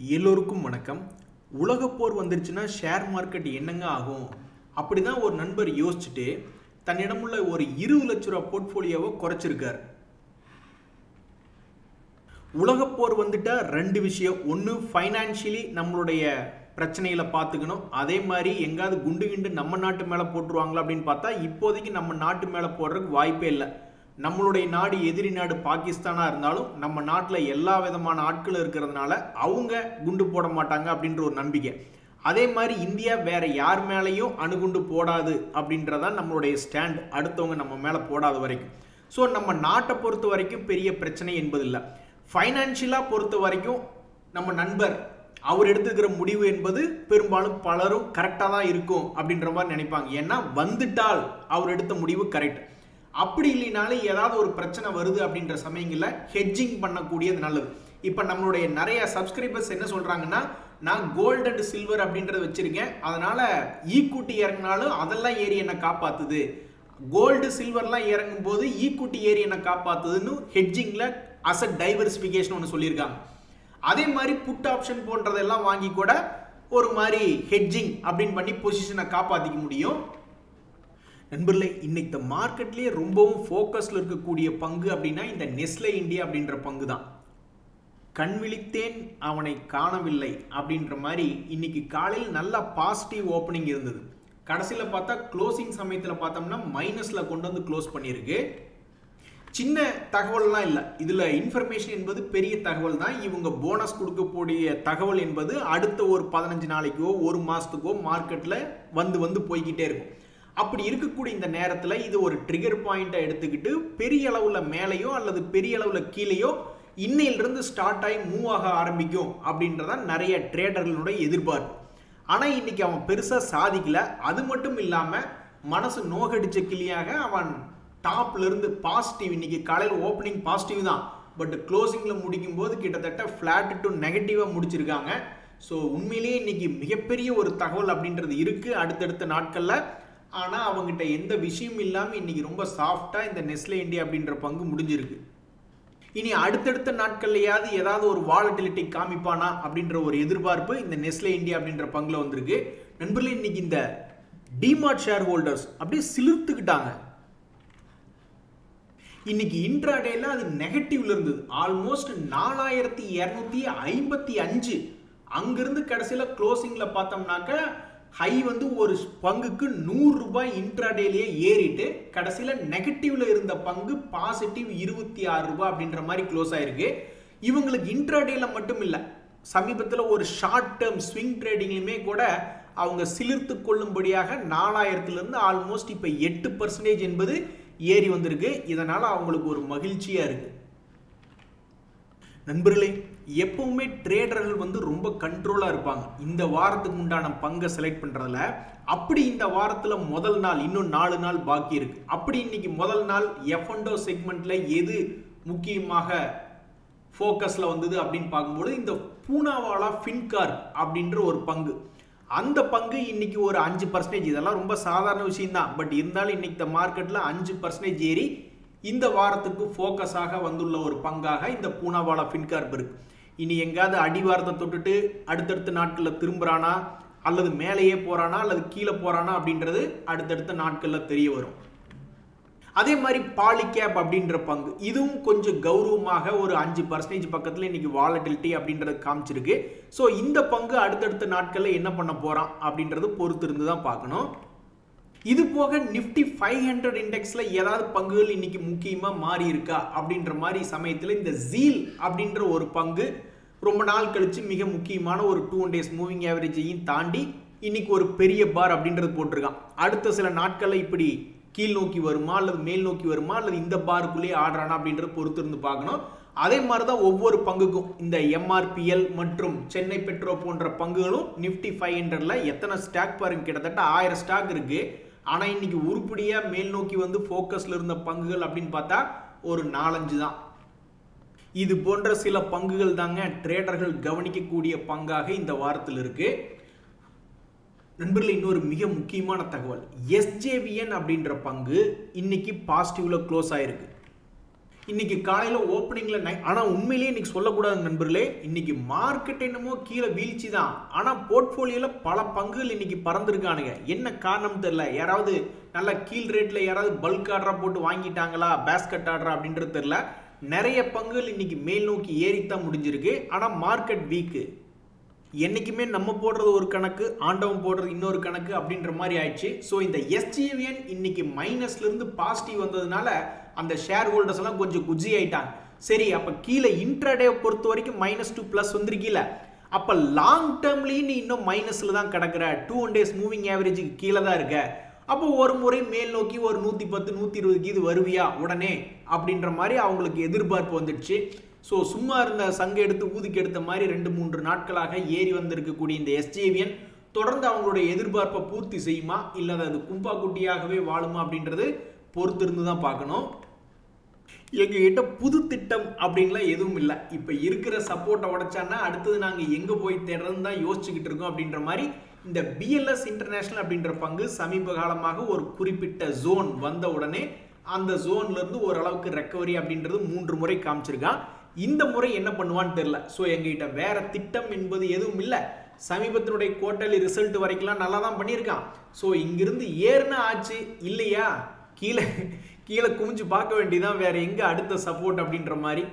எல்லோருக்கும் வணக்கம். உலகப் போர் வந்துருச்சுன்னா ஷேர் மார்க்கெட் என்னங்க ஆகும்? அப்படிதான் ஒரு நண்பர் யோசிச்சுட்டு தன்னிடமுள்ள ஒரு 20 லட்ச ரூபா போர்ட்ஃபோலியோவை குறைச்சிருக்கார். உலகப் போர் வந்துட்டா ரெண்டு விஷயம். ஒன்று, ஃபைனான்ஷியலி நம்மளுடைய பிரச்சனைகளை பார்த்துக்கணும். அதே மாதிரி எங்காவது குண்டு கிண்டு நம்ம நாட்டு மேலே போட்டுருவாங்களா அப்படின்னு பார்த்தா இப்போதைக்கு நம்ம நாட்டு மேலே போடுறதுக்கு வாய்ப்பே இல்லை. நம்மளுடைய நாடு எதிரி நாடு பாகிஸ்தானாக இருந்தாலும் நம்ம நாட்டில் எல்லா விதமான ஆட்களும் இருக்கிறதுனால அவங்க குண்டு போட மாட்டாங்க அப்படின்ற ஒரு நம்பிக்கை. அதே மாதிரி இந்தியா வேற யார் மேலேயும் அணுகுண்டு போடாது அப்படின்றதான் நம்மளுடைய ஸ்டாண்ட், அடுத்தவங்க நம்ம மேலே போடாத வரைக்கும். ஸோ நம்ம நாட்டை பொறுத்த வரைக்கும் பெரிய பிரச்சனை என்பதில்லை. ஃபைனான்ஷியலாக பொறுத்த வரைக்கும் நம்ம நண்பர் அவர் எடுத்துக்கிற முடிவு என்பது பெரும்பாலும் பலரும் கரெக்டாக தான் இருக்கும் அப்படின்ற மாதிரி நினைப்பாங்க. ஏன்னா வந்துட்டால் அவர் எடுத்த முடிவு கரெக்ட். அப்படி இல்லைனாலும் ஏதாவது ஒரு பிரச்சனை வருது அப்படின்ற சமயங்களில் ஹெட்ஜிங் பண்ணக்கூடியது நல்லது. இப்போ நம்மளுடைய நிறைய சப்ஸ்கிரைபர்ஸ் என்ன சொல்கிறாங்கன்னா, நான் கோல்டு அண்ட் சில்வர் அப்படின்றத வச்சுருக்கேன், அதனால் ஈக்குட்டி இறங்கினாலும் அதெல்லாம் ஏறி என்னை காப்பாற்றுது, கோல்டு சில்வர்லாம் இறங்கும் போது ஈக்குட்டி ஏறி என்னை காப்பாற்றுதுன்னு ஹெட்ஜிங்கில் அசட் டைவர்சிஃபிகேஷன் ஒன்று சொல்லியிருக்காங்க. அதே மாதிரி புட் ஆப்ஷன் போன்றதெல்லாம் வாங்கி கூட ஒரு மாதிரி ஹெட்ஜிங் அப்படின்னு பண்ணி பொசிஷனை காப்பாற்றிக்க முடியும். நண்பர்களே, இன்னைக்கு இந்த மார்க்கெட்லேயே ரொம்பவும் ஃபோக்கஸில் இருக்கக்கூடிய பங்கு அப்படின்னா இந்த நெஸ்லே இந்தியா அப்படின்ற பங்கு தான். கண் விழித்தேன் அவனை காணவில்லை அப்படின்ற மாதிரி இன்னைக்கு காலையில் நல்லா பாசிட்டிவ் ஓப்பனிங் இருந்தது. கடைசியில் பார்த்தா க்ளோசிங் சமயத்தில் பார்த்தோம்னா மைனஸில் கொண்டு வந்து க்ளோஸ் பண்ணியிருக்கு. சின்ன தகவல்லாம் இல்லை, இதில் இன்ஃபர்மேஷன் என்பது பெரிய தகவல் தான். இவங்க போனஸ் கொடுக்கக்கூடிய தகவல் என்பது அடுத்த ஒரு 15 நாளைக்கோ ஒரு மாதத்துக்கோ மார்க்கெட்டில் வந்து போய்கிட்டே இருக்கும். அப்படி இருக்கக்கூடிய இந்த நேரத்தில் இது ஒரு ட்ரிகர் பாயிண்ட்டை எடுத்துக்கிட்டு பெரிய அளவில் மேலேயோ அல்லது பெரிய அளவில் கீழேயோ இன்னையிலிருந்து ஸ்டார்ட் ஆகி மூவ் ஆக ஆரம்பிக்கும் அப்படின்றதான் நிறைய ட்ரேடர்களுடைய எதிர்பார்ப்பு. ஆனால் இன்னைக்கு அவன் பெருசாக சாதிக்கல. அது மட்டும் இல்லாமல் மனசு நோகடிச்ச கிளியாக அவன் டாப்ல இருந்து பாசிட்டிவ், இன்னைக்கு காலையில் ஓப்பனிங் பாசிட்டிவ் தான், பட் க்ளோசிங்கில் முடிக்கும் போது கிட்டத்தட்ட ஃப்ளாட் டு நெகட்டிவாக முடிச்சிருக்காங்க. ஸோ உண்மையிலேயே இன்னைக்கு மிகப்பெரிய ஒரு தகவல் அப்படின்றது இருக்குது அடுத்தடுத்த நாட்களில். ஆனால் அவங்ககிட்ட எந்த விஷயம் இல்லாமல் இன்னைக்கு ரொம்ப சாஃப்டாக இந்த நெஸ்லே இந்தியா அப்படின்ற பங்கு முடிஞ்சிருக்கு. இனி அடுத்தடுத்த நாட்கள்லையாவது ஏதாவது ஒரு வாலட்டிலிட்டி காமிப்பானா அப்படின்ற ஒரு எதிர்பார்ப்பு இந்த நெஸ்லே இந்தியா அப்படின்ற பங்குல வந்திருக்கு. நண்பர்களே, இன்னைக்கு இந்த டிமார்ட் ஷேர் ஹோல்டர்ஸ் அப்படியே சிலிர்த்துக்கிட்டாங்க. இன்னைக்கு இன்ட்ராடேல அது நெகட்டிவ்ல இருந்தது. ஆல்மோஸ்ட் 4255. அங்கிருந்து கடைசியில் க்ளோசிங்ல பார்த்தோம்னாக்க ஹை வந்து ஒரு பங்குக்கு 100 ரூபாய் இன்ட்ராடேலேயே ஏறிட்டு கடைசியில் நெகட்டிவ்ல இருந்த பங்கு பாசிட்டிவ் 26 ரூபாய் அப்படின்ற மாதிரி க்ளோஸ் ஆயிருக்கு. இவங்களுக்கு இன்ட்ராடேல மட்டும் இல்லை, சமீபத்தில் ஒரு ஷார்ட் டேர்ம் ஸ்விங் ட்ரேடிங்லையுமே கூட அவங்க சிலிர்த்து கொள்ளும்படியாக 4000 ஆல்மோஸ்ட் இப்போ 8% என்பது ஏறி வந்திருக்கு. இதனால அவங்களுக்கு ஒரு மகிழ்ச்சியா இருக்கு. நண்பர்களே, எப்பவுமே ட்ரேடர்கள் வந்து ரொம்ப கண்ட்ரோலாக இருப்பாங்க இந்த வாரத்துக்கு உண்டான பங்கை செலக்ட் பண்ணுறதுல. அப்படி இந்த வாரத்தில் முதல் நாள் இன்னும் 4 நாள் பாக்கி இருக்கு. அப்படி இன்னைக்கு முதல் நாள் F&O செக்மெண்ட்ல எது முக்கியமாக ஃபோக்கஸில் வந்தது அப்படின்னு பார்க்கும்போது இந்த பூனாவாலா ஃபின்கார் அப்படின்ற ஒரு பங்கு, அந்த பங்கு இன்னைக்கு ஒரு 5%. இதெல்லாம் ரொம்ப சாதாரண விஷயம் தான், பட் இருந்தாலும் இன்னைக்கு இந்த மார்க்கெட்டில் 5% ஏறி இந்த வாரத்துக்கு ஃபோக்கஸாக வந்துள்ள ஒரு பங்காக இந்த பூனாவாலா ஃபின்கார்ப் இருக்கு. இனி எங்காவது அடிவாரத்தை தொட்டுட்டு அடுத்தடுத்த நாட்களில் திரும்புறானா அல்லது மேலேயே போறானா அல்லது கீழே போறானா அப்படின்றது அடுத்தடுத்த நாட்களில் தெரிய வரும். அதே மாதிரி பாலிகேப் அப்படின்ற பங்கு, இதுவும் கொஞ்சம் கௌரவமாக ஒரு 5% பக்கத்தில் இன்னைக்கு வாலட்டிலிட்டி அப்படின்றது காமிச்சிருக்கு. ஸோ இந்த பங்கு அடுத்தடுத்த நாட்களில் என்ன பண்ண போறான் அப்படின்றது பொறுத்து இருந்து தான் பார்க்கணும். இது போக நிஃப்டி 500 இண்டெக்ஸ்ல ஏதாவது பங்குகள் இன்னைக்கு முக்கியமா மாறி இருக்கா அப்படின்ற மாதிரி சமயத்தில் இந்த ஜீல் அப்படின்ற ஒரு பங்கு ரொம்ப நாள் கழிச்சு மிக முக்கியமான ஒரு 2 days மூவிங் ஆவரேஜையும் தாண்டி இன்னைக்கு ஒரு பெரிய பார் அப்படின்றது போட்டிருக்கான். அடுத்த சில நாட்களில் இப்படி கீழ் நோக்கி வருமா அல்லது மேல் நோக்கி வருமா அல்லது இந்த பாருக்குள்ளேயே ஆடுறானா அப்படின்றத பொறுத்து இருந்து பார்க்கணும். அதே மாதிரி தான் ஒவ்வொரு பங்குக்கும் இந்த MRPL மற்றும் சென்னை பெட்ரோ போன்ற பங்குகளும் நிஃப்டி 500ல எத்தனை ஸ்டாக் பாருங்க, கிட்டத்தட்ட 1000 ஸ்டாக் இருக்கு. ஆனால் இன்னைக்கு உருப்படியாக மேல் நோக்கி வந்து ஃபோக்கஸில் இருந்த பங்குகள் அப்படின்னு பார்த்தா ஒரு 4-5 தான். இது போன்ற சில பங்குகள் தாங்க ட்ரேடர்கள் கவனிக்கக்கூடிய பங்காக இந்த வாரத்தில் இருக்கு. நண்பர்களே, இன்னொரு மிக முக்கியமான தகவல், SJVN அப்படின்ற பங்கு இன்னைக்கு பாசிட்டிவ்ல க்ளோஸ் ஆயிருக்கு. இன்னைக்கு காலையில ஓப்பனிங்ல ஆனா உண்மையிலேயே இன்னைக்கு சொல்லக்கூடாது நண்பர்களே, இன்னைக்கு மார்க்கெட் என்னமோ கீழே வீழ்ச்சி தான். ஆனா போர்ட்போலியோல பல பங்குகள் இன்னைக்கு பறந்துருக்கானுங்க. என்ன காரணம் தெரியல. யாராவது நல்ல கீழ் ரேட்ல யாராவது பல்க் ஆர்டரா போட்டு வாங்கிட்டாங்களா, பேஸ்கட் ஆர்டரா அப்படின்றது தெரியல. நிறைய பங்குகள் இன்னைக்கு மேல் நோக்கி ஏறித்தான் முடிஞ்சிருக்கு. ஆனா மார்க்கெட் வீக்கு. என்னைக்குமே நம்ம போடுறது ஒரு கணக்கு, ஆண்டவன் போடுறது இன்னொரு கணக்கு அப்படின்ற மாதிரி ஆயிடுச்சு. ஸோ இந்த எஸ்ஜிவிஎன் இன்னைக்கு மைனஸ்ல இருந்து பாசிட்டிவ் வந்ததுனால அந்த ஷேர் ஹோல்டர்ஸ் எல்லாம் கொஞ்சம் குஜி ஆயிட்டாங்க. சரி, அப்ப கீழே இன்ட்ராடே பொறுத்த வரைக்கும் -2 பிளஸ் வந்திருக்கீல, அப்ப லாங் டேர்ம்லயும் நீ இன்னும் மைனஸ்ல தான் கிடக்குற, 2 days மூவிங் ஆவரேஜுக்கு கீழே தான் இருக்க. அப்போ ஒரு முறை மேல் நோக்கி ஒரு 110 120 இது வருவியா உடனே அப்படின்ற மாதிரி அவங்களுக்கு எதிர்பார்ப்பு வந்துடுச்சு. ஸோ சும்மா இருந்த சங்க எடுத்து ஊதிக்கு எடுத்த மாதிரி 2-3 நாட்களாக ஏறி வந்திருக்கக்கூடிய இந்த எஸ்ஜேவிஎன் தொடர்ந்து அவங்களுடைய எதிர்பார்ப்பை பூர்த்தி செய்யுமா, இல்லை அது கும்பா குட்டியாகவே வாழுமா அப்படின்றது பொறுத்திருந்து தான் பார்க்கணும். எங்ககிட்ட புது திட்டம் அப்படின்லாம் எதுவும் இல்லை. இப்போ இருக்கிற சப்போர்ட்டை உடைச்சான்னா அடுத்தது நாங்கள் எங்கே போய் தேடுறதுன்னு தான் யோசிச்சுக்கிட்டு இருக்கோம் அப்படின்ற மாதிரி இந்த பிஎல்எஸ் இன்டர்நேஷனல் அப்படின்ற பங்கு சமீப காலமாக ஒரு குறிப்பிட்ட ஜோன் வந்த உடனே அந்த ஜோன்ல இருந்து ஓரளவுக்கு ரெக்கவரி அப்படின்றது 3 முறை காமிச்சிருக்கான். இந்த முறை என்ன பண்ணுவான்னு தெரியல. ஸோ எங்ககிட்ட வேற திட்டம் என்பது எதுவும் இல்லை. சமீபத்தினுடைய குவார்டர்லி ரிசல்ட் வரைக்கும் நல்லா தான் பண்ணியிருக்கான். ஸோ இங்கிருந்து ஏறுனா ஆச்சு, இல்லையா கீழே கீழே குமிஞ்சு பார்க்க வேண்டியதான், வேற எங்க அடுத்த சப்போர்ட் அப்படின்ற மாதிரி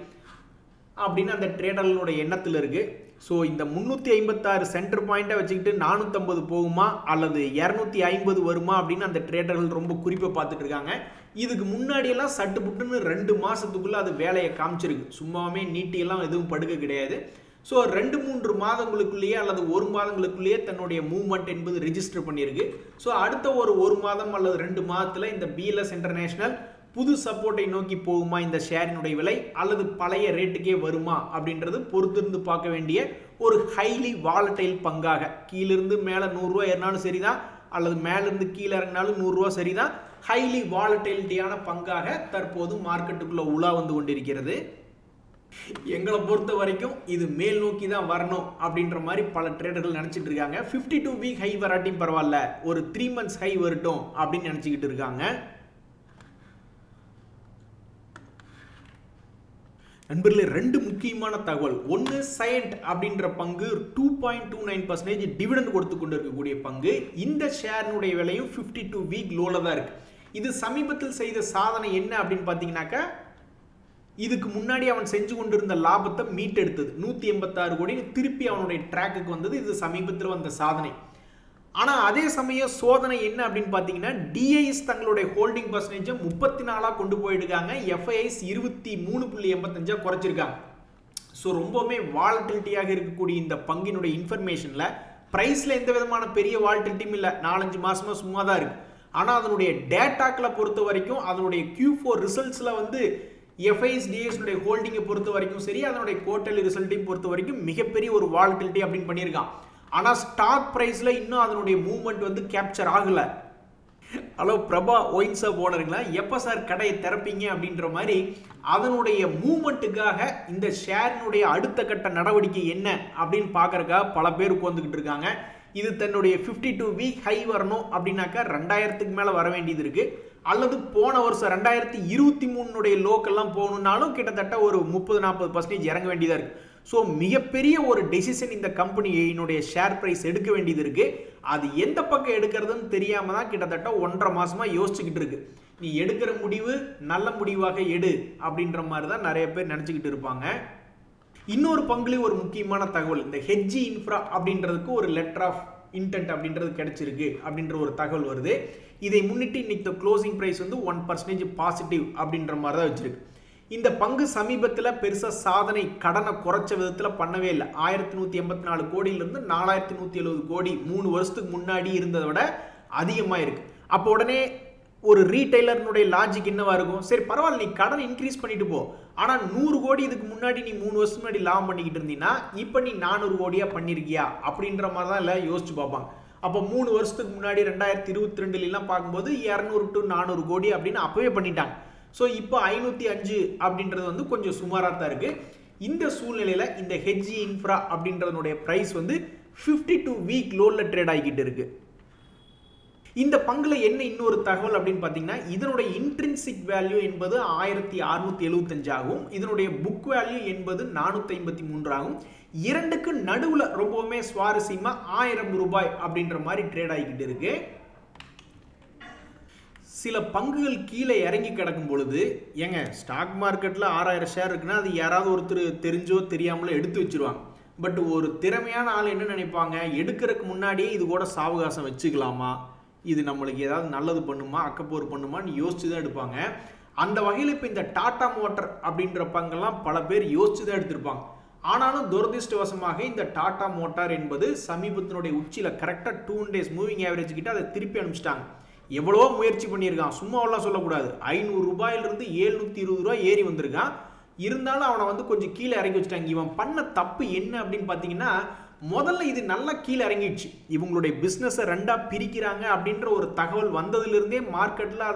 அப்படின்னு அந்த ட்ரேடர்களோட எண்ணத்தில் இருக்கு. ஸோ இந்த 356 சென்டர் பாயிண்டை வச்சுக்கிட்டு 450 போகுமா அல்லது 250 வருமா அப்படின்னு அந்த ட்ரேடர்கள் ரொம்ப குறிப்பை பார்த்துட்டு இருக்காங்க. இதுக்கு முன்னாடியெல்லாம் சட்டு புட்டுன்னு 2 மாசத்துக்குள்ள அது வேலையை காமிச்சிருக்கு. சும்மாவே நீட்டியெல்லாம் எதுவும் படுக்க கிடையாது. ஸோ 2-3 மாதங்களுக்குள்ளேயே அல்லது 1 மாதங்களுக்குள்ளேயே தன்னுடைய மூவ்மெண்ட் என்பது ரிஜிஸ்டர் பண்ணியிருக்கு. ஸோ அடுத்த ஒரு மாதம் அல்லது 2 மாதத்தில் இந்த பிஎல்எஸ் இன்டர்நேஷனல் புது சப்போர்ட்டை நோக்கி போகுமா இந்த ஷேரினுடைய விலை, அல்லது பழைய ரேட்டுக்கே வருமா அப்படின்றது பொறுத்திருந்து பார்க்க வேண்டிய ஒரு ஹைலி வாலடைல் பங்காக, கீழிருந்து மேலே 100 ரூபா ஏறினாலும் சரிதான், அல்லது மேலிருந்து கீழே இறங்கினாலும் 100 ரூபா சரிதான், ஹைலி வாலடைலிட்டியான பங்காக தற்போது மார்க்கெட்டுக்குள்ள உலா வந்து கொண்டிருக்கிறது. எங்களை பொறுத்த வரைக்கும் இது மேல் நோக்கி தான் வரணும் அப்படின்ற மாதிரி பல ட்ரேடர்கள் நினைச்சிட்டு இருக்காங்க. 52 வீக் ஹை வராட்டியும் பரவாயில்ல, ஒரு 3 months ஹை வரட்டும் அப்படின்னு நினைச்சுக்கிட்டு இருக்காங்க. நண்பர்களே, 2 முக்கியமான தகவல். ஒன்று, சயண்ட் அப்படின்ற பங்கு 2.29% டிவிடெண்ட் கொடுத்து கொண்டு இருக்கக்கூடிய பங்கு. இந்த ஷேரினுடைய விலையும் 52 வீக் லோல தான் இருக்கு. இது சமீபத்தில் செய்த சாதனை என்ன அப்படின்னு பார்த்தீங்கன்னாக்கா, இதுக்கு முன்னாடி அவன் செஞ்சு கொண்டிருந்த லாபத்தை மீட்டெடுத்தது 186 கோடி திருப்பி அவனுடைய ட்ராக்குக்கு வந்தது. இது சமீபத்தில் வந்த சாதனை. ஆனால் அதே சமயம் சோதனை என்ன அப்படின்னு பார்த்தீங்கன்னா, டிஐஎஸ் தங்களுடைய ஹோல்டிங் பர்சன்டேஜை 34 கொண்டு போயிடுக்காங்க, எஃப்ஐஎஸ் 23.85 குறைச்சிருக்காங்க. ஸோ ரொம்பவுமே வாலட்டிலிட்டியாக இருக்கக்கூடிய இந்த பங்கினுடைய இன்ஃபர்மேஷனில் ப்ரைஸில் எந்த விதமான பெரிய வாலட்டிலிட்டியும் இல்லை, 4-5 மாசமா சும்மா தான் இருக்கு. ஆனால் அதனுடைய டேட்டாக்களை பொறுத்த வரைக்கும், அதனுடைய Q4 ரிசல்ட்ஸில் வந்து எஃப்ஐஎஸ் டிஐஎஸ் ஹோல்டிங்கை பொறுத்த வரைக்கும் சரி, அதனுடைய குவார்டர்லி ரிசல்ட்டையும் பொறுத்த வரைக்கும் மிகப்பெரிய ஒரு வாலட்டிலிட்டி அப்படின்னு பண்ணியிருக்கான். ஆனால் ஸ்டாக் பிரைஸ்ல இன்னும் அதனுடைய மூவ்மெண்ட் வந்து கேப்சர் ஆகல. ஹலோ பிரபா ஒயின் ஷாப் ஓனருங்களா, எப்போ சார் கடையை திறப்பீங்க அப்படின்ற மாதிரி அதனுடைய மூவ்மெண்ட்டுக்காக இந்த ஷேரினுடைய அடுத்த கட்ட நடவடிக்கை என்ன அப்படின்னு பார்க்கறதுக்காக பல பேர் உட்காந்துக்கிட்டு இருக்காங்க. இது தன்னுடைய 52 வீக் ஹை வரணும் அப்படின்னாக்கா 2000க்கு மேலே வர வேண்டியது இருக்கு, அல்லது போன வருஷம் 2023 லோக்கெல்லாம் போகணுன்னாலும் கிட்டத்தட்ட ஒரு 30-40% இறங்க வேண்டியதாக இருக்கு. ஸோ மிகப்பெரிய ஒரு டெசிஷன் இந்த கம்பெனியினுடைய ஷேர் பிரைஸ் எடுக்க வேண்டியது இருக்கு. அது எந்த பக்கம் எடுக்கிறதுன்னு தெரியாம தான் கிட்டத்தட்ட 1.5 மாசமா யோசிச்சுக்கிட்டு இருக்கு. நீ எடுக்கிற முடிவு நல்ல முடிவாக எடு அப்படின்ற மாதிரி தான் நிறைய பேர் நினைச்சுக்கிட்டு இருப்பாங்க. இன்னொரு பங்குலையும் ஒரு முக்கியமான தகவல், இந்த ஹெட்ஜி இன்ஃப்ரா அப்படின்றதுக்கு ஒரு லெட்டர் ஆஃப் இன்டென்ட் அப்படின்றது கிடைச்சிருக்கு அப்படின்ற ஒரு தகவல் வருது. இதை முன்னிட்டு இன்னைக்கு க்ளோசிங் பிரைஸ் வந்து 1% பாசிட்டிவ் அப்படின்ற மாதிரி தான் வச்சிருக்கு. இந்த பங்கு சமீபத்தில் பெருசா சாதனை கடனை குறைச்ச விதத்தில் பண்ணவே இல்லை. 1184 கோடியிலிருந்து 4170 கோடி 3 வருஷத்துக்கு முன்னாடி இருந்ததை விட அதிகமாக இருக்கு. அப்போ உடனே ஒரு ரீட்டைலர்னுடைய லாஜிக் என்னவா இருக்கும், சரி பரவாயில்ல நீ கடன் இன்க்ரீஸ் பண்ணிட்டு போ, ஆனால் 100 கோடி இதுக்கு முன்னாடி நீ 3 வருஷத்துக்கு முன்னாடி லாபம் பண்ணிக்கிட்டு இருந்தீங்கன்னா இப்போ நீ 400 கோடியா பண்ணிருக்கியா அப்படின்ற மாதிரி தான் இல்லை யோசிச்சு பார்ப்பாங்க. அப்போ 3 வருஷத்துக்கு முன்னாடி 2022 பார்க்கும்போது 200 to 400 கோடி அப்படின்னு அப்பவே பண்ணிட்டாங்க. ஸோ இப்போ 505 அப்படின்றது வந்து கொஞ்சம் சுமாராக தான் இருக்கு. இந்த சூழ்நிலையில் இந்த ஹெட்ஜி இன்ஃப்ரா அப்படின்றதுடைய பிரைஸ் வந்து 52 வீக் லோல ட்ரேட் ஆகிக்கிட்டு இருக்கு. இந்த பங்குல என்ன இன்னொரு தகவல் அப்படின்னு பார்த்தீங்கன்னா, இதனுடைய இன்ட்ரின்சிக் வேல்யூ என்பது 1675 ஆகும். இதனுடைய புக் வேல்யூ என்பது 453 ஆகும். இரண்டுக்கு நடுவுல ரொம்பவுமே சுவாரஸ்யமா 1000 ரூபாய் அப்படின்ற மாதிரி ட்ரேட் ஆகிக்கிட்டு இருக்கு. சில பங்குகள் கீழே இறங்கி கிடக்கும் பொழுது, ஏங்க ஸ்டாக் மார்க்கெட்டில் 6000 ஷேர் இருக்குன்னா அது யாராவது ஒருத்தர் தெரிஞ்சோ தெரியாமலோ எடுத்து வச்சிருவாங்க. பட் ஒரு திறமையான ஆள் என்ன நினைப்பாங்க, எடுக்கிறதுக்கு முன்னாடியே இது கூட சாவகாசம் வச்சுக்கலாமா, இது நம்மளுக்கு ஏதாவது நல்லது பண்ணுமா, அக்கப்போர் பண்ணுமான்னு யோசிச்சு தான் எடுப்பாங்க. அந்த வகையில் இப்போ இந்த டாடா மோட்டார் அப்படின்ற பங்கெல்லாம் பல பேர் யோசிச்சு தான் எடுத்திருப்பாங்க. ஆனாலும் துரதிருஷ்டவசமாக இந்த டாடா மோட்டார் என்பது சமீபத்தினுடைய உச்சியில் கரெக்டாக 2 days மூவிங் ஆவரேஜ் கிட்ட அதை திருப்பி அனுப்பிச்சிட்டாங்க. எவ்வளவோ முயற்சி பண்ணியிருக்கான், சும்மாவெல்லாம் சொல்லக்கூடாது. 500 ரூபாயிலிருந்து 720 ரூபாய் ஏறி வந்திருக்கான். இருந்தாலும் அவனை வந்து கொஞ்சம் கீழே இறங்கி வச்சுட்டாங்க. இவன் பண்ண தப்பு என்ன அப்படின்னு பார்த்தீங்கன்னா, முதல்ல இது நல்லா கீழே இறங்கிடுச்சு. இவங்களுடைய பிஸ்னஸை ரெண்டாக பிரிக்கிறாங்க அப்படின்ற ஒரு தகவல் வந்ததுலேருந்தே மார்க்கெட்டில்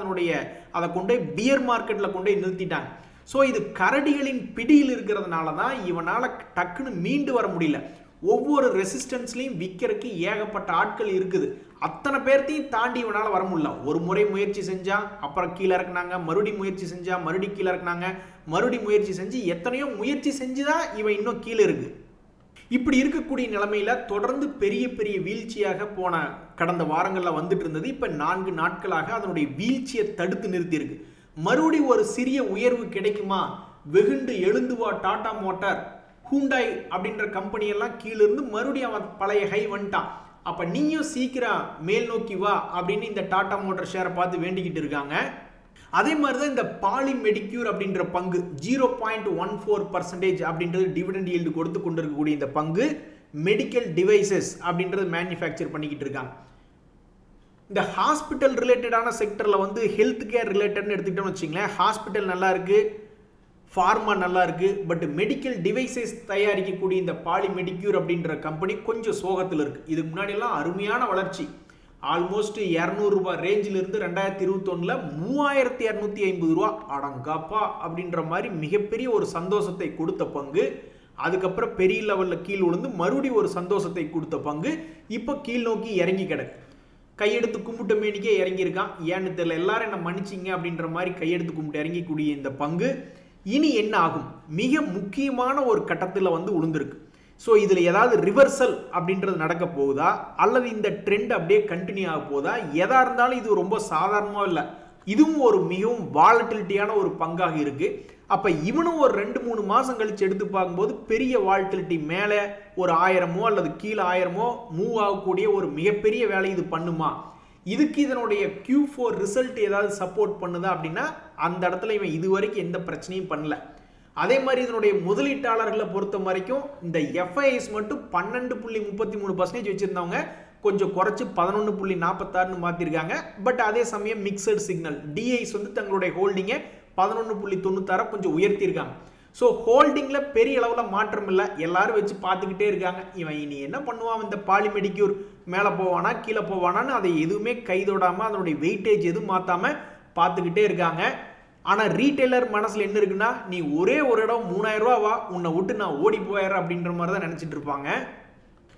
அதை கொண்டு போய் பியர் மார்க்கெட்டில் கொண்டு போய் நிறுத்திட்டாங்க. ஸோ இது கரடிகளின் பிடியில் இருக்கிறதுனால தான் இவனால் டக்குன்னு மீண்டு வர முடியல. ஒவ்வொரு ரெசிஸ்டன்ஸ்லையும் விற்கிறதுக்கு ஏகப்பட்ட ஆட்கள் இருக்குது. அத்தனை பேர்த்தையும் தாண்டி இவனால் வர முடியல. ஒரு முறை முயற்சி செஞ்சா, அப்புறம் கீழே இறக்குனாங்க, மறுபடியும் முயற்சி செஞ்சா, மறுபடியும் கீழே இறக்குனாங்க, மறுபடியும் முயற்சி செஞ்சு எத்தனையோ முயற்சி செஞ்சுதான் இவன் இன்னும் கீழே இருக்கு. இப்படி இருக்கக்கூடிய நிலைமையில தொடர்ந்து பெரிய பெரிய வீழ்ச்சியாக போன கடந்த வாரங்களில் வந்துட்டு இருந்தது. இப்ப 4 நாட்களாக அதனுடைய வீழ்ச்சியை தடுத்து நிறுத்தி இருக்கு. மறுபடியும் ஒரு சிறிய உயர்வு கிடைக்குமா, வெகுண்டு எழுந்துவா டாடா மோட்டார், ஹூண்டாய் அப்படின்ற கம்பெனி எல்லாம் கீழே இருந்து மறுபடியும் அவன் பழைய ஹை வந்துட்டான். அப்ப நீயும் சீக்கிரம் மேல் நோக்கி வா அப்படின்னு இந்த டாடா மோட்டார் ஷேரை பார்த்து வேண்டிக்கிட்டு இருக்காங்க. அதே மாதிரிதான் இந்த பாலி மெடிக்யூர் அப்படின்ற பங்கு 0.14% அப்படின்றது டிவிடெண்ட் ஈல்டு கொடுத்து கொண்டிருக்கக்கூடிய இந்த பங்கு மெடிக்கல் டிவைசஸ் அப்படின்றது மேனுஃபேக்சர் பண்ணிக்கிட்டு இருக்காங்க. இந்த ஹாஸ்பிட்டல் ரிலேட்டடான செக்டர்ல வந்து ஹெல்த் கேர் ரிலேட்டட்னு எடுத்துக்கிட்டோம்னு வச்சுங்களேன், ஹாஸ்பிட்டல் நல்லா இருக்கு, ஃபார்மா நல்லா இருக்கு. பட் மெடிக்கல் டிவைசஸ் தயாரிக்கக்கூடிய இந்த பாலி மெடிக்யூர் அப்படின்ற கம்பெனி கொஞ்சம் சோகத்தில் இருக்கு. இதுக்கு முன்னாடி எல்லாம் அருமையான வளர்ச்சி, ஆல்மோஸ்ட் 200 ரூபாய் ரேஞ்சில் இருந்து 2021 3250 ரூபா அடங்காப்பா அப்படின்ற மாதிரி மிகப்பெரிய ஒரு சந்தோஷத்தை கொடுத்த பங்கு. அதுக்கப்புறம் பெரிய லெவலில் கீழ் விழுந்து மறுபடியும் ஒரு சந்தோஷத்தை கொடுத்த பங்கு இப்போ கீழ் நோக்கி இறங்கி கிடக்கு. கையெடுத்து கும்பிட்ட மேனிக்கே இறங்கியிருக்கான். ஏன்னு தெரியல, எல்லாரும் என்ன மன்னிச்சிங்க அப்படின்ற மாதிரி கையெடுத்து கும்பிட்டு இறங்கிக்கூடிய இந்த பங்கு இனி என்ன ஆகும், மிக முக்கியமான ஒரு கட்டத்தில் வந்து விழுந்திருக்கு. ஸோ இதில் ஏதாவது ரிவர்சல் அப்படின்றது நடக்க போகுதா, அல்லது இந்த ட்ரெண்ட் அப்படியே கண்டினியூ ஆக போகுதா? எதா இருந்தாலும் இது ரொம்ப சாதாரணமாக இல்லை, இதுவும் ஒரு மிகவும் வாலட்டிலிட்டியான ஒரு பங்காக இருக்கு. அப்போ இவனும் ஒரு 2-3 மாதம் கழிச்சு எடுத்து பார்க்கும்போது பெரிய வாலட்டிலிட்டி மேலே ஒரு 1000மோ அல்லது கீழே 1000மோ மூவ் ஆகக்கூடிய ஒரு மிகப்பெரிய வேலை இது பண்ணுமா? இதுக்கு இதனுடைய Q4 ரிசல்ட் ஏதாவது சப்போர்ட் பண்ணுதா அப்படின்னா அந்த இடத்துல இவன் இதுவரைக்கும் எந்த பிரச்சனையும் பண்ணல. அதே மாதிரி இதனுடைய முதலீட்டாளர்களை பொறுத்த வரைக்கும் இந்த FIS மட்டும் 12.33% வச்சிருந்தவங்க கொஞ்சம் குறைச்சு 11.46 மாத்திருக்காங்க. பட் அதே சமயம் மிக்சட் சிக்னல் DIs வந்து தங்களுடைய ஹோல்டிங்கை 11.96 கொஞ்சம் உயர்த்தியிருக்காங்க. ஸோ ஹோல்டிங்கில் பெரிய அளவில் மாற்றம் இல்லை, எல்லாரும் வச்சு பார்த்துக்கிட்டே இருக்காங்க. இவன் இனி என்ன பண்ணுவான், இந்த பாலிமெடிக்யூர் மேலே போவானா கீழே போவானான்னு அதை எதுவுமே கைதோடாமல் அதனுடைய வெயிட்டேஜ் எதுவும் மாற்றாமல் பார்த்துக்கிட்டே இருக்காங்க. ஆனால் ரீட்டைலர் மனசில் என்ன இருக்குன்னா, நீ ஒரே ஒரு இடம் 3000 ரூபா வா, உன்னை விட்டு நான் ஓடி போயிடுறேன் அப்படின்ற மாதிரி தான் நினச்சிட்டு இருப்பாங்க.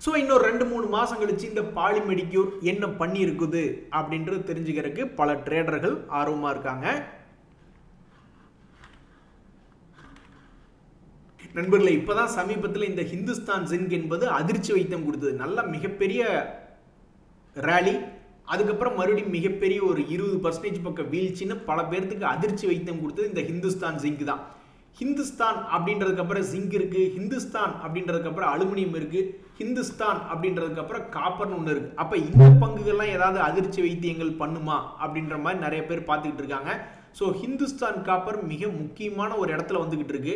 ஸோ இன்னொரு 2-3 மாதம் கழிச்சு இந்த பாலிமெடிக்யூர் என்ன பண்ணி இருக்குது அப்படின்றது தெரிஞ்சுக்கிறதுக்கு பல ட்ரேடர்கள் ஆர்வமாக இருக்காங்க. நண்பர்களே, இப்பதான் சமீபத்தில் இந்த ஹிந்துஸ்தான் ஜிங்க் என்பது அதிர்ச்சி வைத்தம் கொடுத்தது. நல்ல மிகப்பெரிய ரேலி, அதுக்கப்புறம் மறுபடியும் மிகப்பெரிய ஒரு 20% பக்கம் வீழ்ச்சின்னு பல பேர்த்துக்கு அதிர்ச்சி வைத்தம் கொடுத்தது இந்த ஹிந்துஸ்தான் ஜிங்க் தான். ஹிந்துஸ்தான் அப்படின்றதுக்கு அப்புறம் ஜிங்க் இருக்கு, ஹிந்துஸ்தான் அப்படின்றதுக்கு அப்புறம் அலுமினியம் இருக்கு, ஹிந்துஸ்தான் அப்படின்றதுக்கு அப்புறம் காப்பர்னு ஒன்று இருக்கு. அப்ப இந்த பங்குகள்லாம் ஏதாவது அதிர்ச்சி வைத்தியங்கள் பண்ணுமா அப்படின்ற மாதிரி நிறைய பேர் பார்த்துக்கிட்டு இருக்காங்க. ஸோ ஹிந்துஸ்தான் காப்பர் மிக முக்கியமான ஒரு இடத்துல வந்துகிட்டு இருக்கு.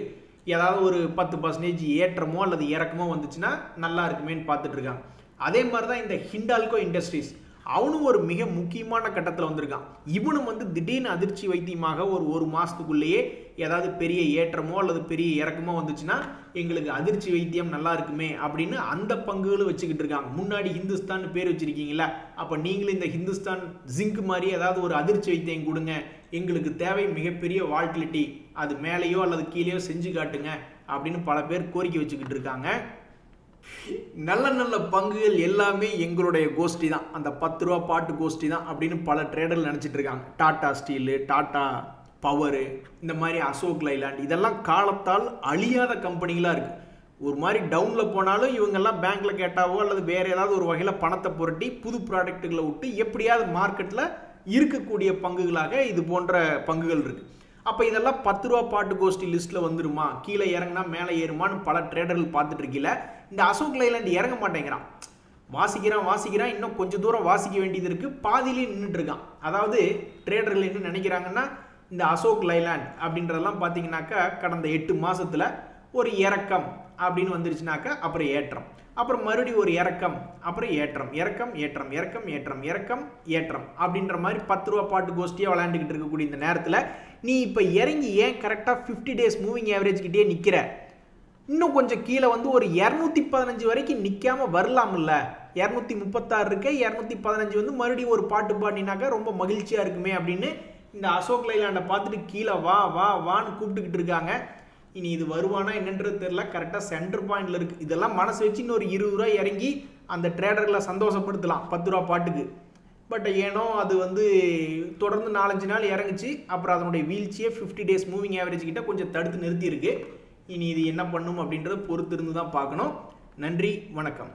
ஏதாவது ஒரு 10% ஏற்றமோ அல்லது இறக்கமோ வந்துச்சுன்னா நல்லா இருக்குமேன்னு பார்த்துட்டு இருக்காங்க. அதே மாதிரி தான் இந்த ஹிண்டால்கோ இண்டஸ்ட்ரீஸ், அவனும் ஒரு மிக முக்கியமான கட்டத்தில் வந்திருக்கான். இவனும் வந்து திடீர்னு அதிர்ச்சி வைத்தியமாக ஒரு மாதத்துக்குள்ளேயே ஏதாவது பெரிய ஏற்றமோ அல்லது பெரிய இறக்கமோ வந்துச்சுன்னா எங்களுக்கு அதிர்ச்சி வைத்தியம் நல்லா இருக்குமே அப்படின்னு அந்த பங்குகளும் வச்சுக்கிட்டு இருக்காங்க. முன்னாடி ஹிந்துஸ்தான் பேர் வச்சிருக்கீங்களா, அப்போ நீங்களும் இந்த ஹிந்துஸ்தான் ஜிங்க் மாதிரி ஏதாவது ஒரு அதிர்ச்சி வைத்தியம் கொடுங்க, எங்களுக்கு தேவை மிகப்பெரிய வால்டிலிட்டி, அது மேலேயோ அல்லது கீழேயோ செஞ்சு காட்டுங்க அப்படின்னு பல பேர் கோரிக்கை வச்சுக்கிட்டு இருக்காங்க. நல்ல நல்ல பங்குகள் எல்லாமே எங்களுடைய கோஷ்டி தான், அந்த 10 ரூபா பாட்டு கோஷ்டி தான் அப்படின்னு பல ட்ரேடர்கள் நினச்சிட்டு இருக்காங்க. டாடா ஸ்டீலு, டாடா பவரு, இந்த மாதிரி அசோக் லைலாண்ட், இதெல்லாம் காலத்தால் அழியாத கம்பெனிகளாக இருக்குது. ஒரு மாதிரி டவுனில் போனாலும் இவங்கெல்லாம் பேங்க்கில் கேட்டாவோ அல்லது வேறு ஏதாவது ஒரு வகையில் பணத்தை புரட்டி புது ப்ராடக்ட்டுகளை விட்டு எப்படியாவது மார்க்கெட்டில் இருக்கக்கூடிய பங்குகளாக இது போன்ற பங்குகள் இருக்குது. அப்போ இதெல்லாம் 10 ரூபா பாட்டு கோஷ்டி லிஸ்ட்டில் வந்துருமா, கீழே இறங்கினா மேலே ஏறுமான்னு பல ட்ரேடர்கள் பார்த்துட்டு இருக்கீங்கள. இந்த அசோக் லைலாண்ட் இறங்க மாட்டேங்கிறான், வாசிக்கிறான், இன்னும் கொஞ்சம் தூரம் வாசிக்க வேண்டியது இருக்குது, பாதியிலே நின்றுட்டு இருக்கான். அதாவது ட்ரேடர்கள் என்ன நினைக்கிறாங்கன்னா, இந்த அசோக் லைலாண்ட் அப்படின்றதெல்லாம் பார்த்தீங்கன்னாக்கா கடந்த 8 மாதத்தில் ஒரு இறக்கம் அப்படின்னு வந்துருச்சுனாக்கா அப்புறம் ஏற்றம், அப்புறம் மறுபடியும் ஒரு இறக்கம், அப்புறம் ஏற்றம், இறக்கம் ஏற்றம், இறக்கம் ஏற்றம், இறக்கம் ஏற்றம் அப்படின்ற மாதிரி 10 ரூபா பாட்டு கோஷ்டியாக விளையாண்டுக்கிட்டு இருக்கக்கூடிய இந்த நேரத்தில் நீ இப்போ இறங்கி ஏன் கரெக்டாக 50 டேஸ் மூவிங் ஆவரேஜ் கிட்டே நிற்கிற? இன்னும் கொஞ்சம் கீழே வந்து ஒரு 215 வரைக்கும் நிற்காம வரலாம்ல. 236 இருக்க, 215 வந்து மறுபடியும் ஒரு பாட்டு பாடினாக்கா ரொம்ப மகிழ்ச்சியாக இருக்குமே அப்படின்னு இந்த அசோக் லைலாண்டை பார்த்துட்டு கீழே வா வா வான்னு கூப்பிட்டுக்கிட்டு இருக்காங்க. இனி இது வருவானா என்னன்றது தெரியல, கரெக்டாக சென்டர் பாயிண்டில் இருக்குது. இதெல்லாம் மனசு வச்சு இன்னொரு 20 ரூபா இறங்கி அந்த ட்ரேடர்களை சந்தோஷப்படுத்தலாம் 10 ரூபா பாட்டுக்கு. பட் ஏனோ அது வந்து தொடர்ந்து 4-5 நாள் இறங்குச்சு. அப்புறம் அதனுடைய வீழ்ச்சியை 50 டேஸ் மூவிங் ஆவரேஜ் கிட்ட கொஞ்சம் தடுத்து நிறுத்தியிருக்கு. இனி இது என்ன பண்ணும் அப்படின்றத பொறுத்து இருந்து தான் பார்க்கணும். நன்றி, வணக்கம்.